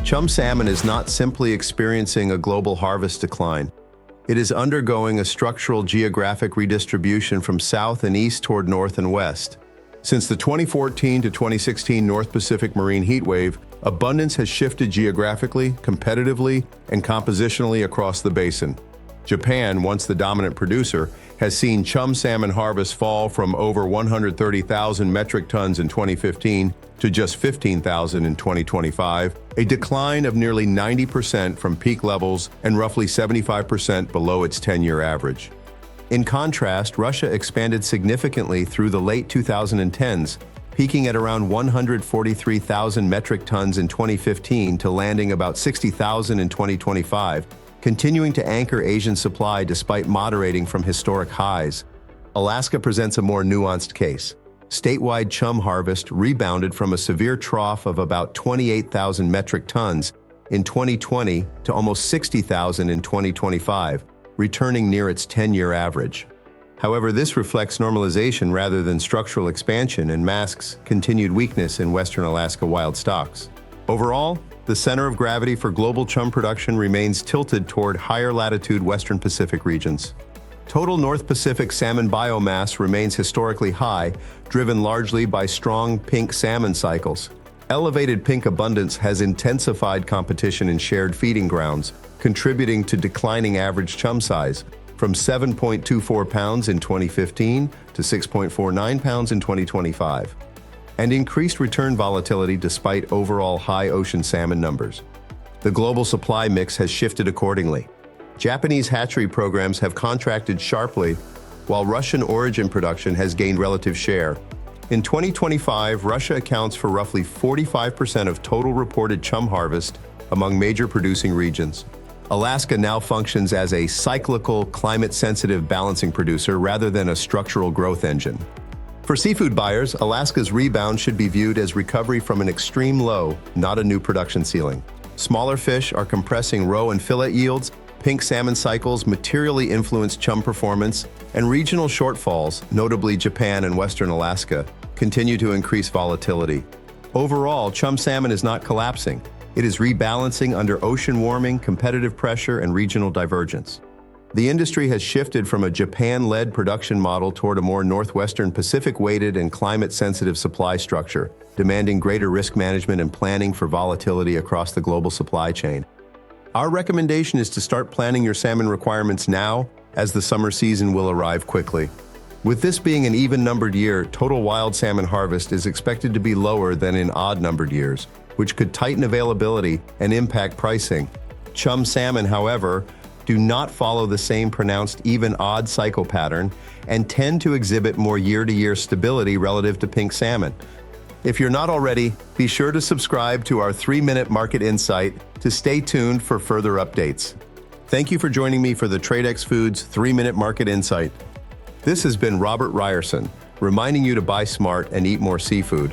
Chum salmon is not simply experiencing a global harvest decline. It is undergoing a structural geographic redistribution from south and east toward north and west. Since the 2014 to 2016 North Pacific marine heatwave, abundance has shifted geographically, competitively, and compositionally across the basin. Japan, once the dominant producer, has seen chum salmon harvest fall from over 130,000 metric tons in 2015 to just 15,000 in 2025, a decline of nearly 90% from peak levels and roughly 75% below its 10-year average. In contrast, Russia expanded significantly through the late 2010s, peaking at around 143,000 metric tons in 2015 to landing about 60,000 in 2025, continuing to anchor Asian supply despite moderating from historic highs. Alaska presents a more nuanced case. Statewide chum harvest rebounded from a severe trough of about 28,000 metric tons in 2020 to almost 60,000 in 2025, returning near its 10-year average. However, this reflects normalization rather than structural expansion and masks continued weakness in Western Alaska wild stocks. Overall, the center of gravity for global chum production remains tilted toward higher latitude Western Pacific regions. Total North Pacific salmon biomass remains historically high, driven largely by strong pink salmon cycles. Elevated pink abundance has intensified competition in shared feeding grounds, contributing to declining average chum size from 7.24 pounds in 2015 to 6.49 pounds in 2025. And increased return volatility despite overall high ocean salmon numbers. The global supply mix has shifted accordingly. Japanese hatchery programs have contracted sharply, while Russian origin production has gained relative share. In 2025, Russia accounts for roughly 45% of total reported chum harvest among major producing regions. Alaska now functions as a cyclical, climate-sensitive balancing producer rather than a structural growth engine. For seafood buyers, Alaska's rebound should be viewed as recovery from an extreme low, not a new production ceiling. Smaller fish are compressing roe and fillet yields, pink salmon cycles materially influence chum performance, and regional shortfalls, notably Japan and Western Alaska, continue to increase volatility. Overall, chum salmon is not collapsing. It is rebalancing under ocean warming, competitive pressure, and regional divergence. The industry has shifted from a Japan-led production model toward a more Northwestern Pacific-weighted and climate-sensitive supply structure, demanding greater risk management and planning for volatility across the global supply chain. Our recommendation is to start planning your salmon requirements now, as the summer season will arrive quickly. With this being an even-numbered year, total wild salmon harvest is expected to be lower than in odd-numbered years, which could tighten availability and impact pricing. Chum salmon, however, do not follow the same pronounced even-odd cycle pattern and tend to exhibit more year-to-year stability relative to pink salmon. If you're not already, be sure to subscribe to our 3-Minute Market Insight to stay tuned for further updates. Thank you for joining me for the Tradex Foods 3-Minute Market Insight. This has been Robert Ryerson, reminding you to buy smart and eat more seafood.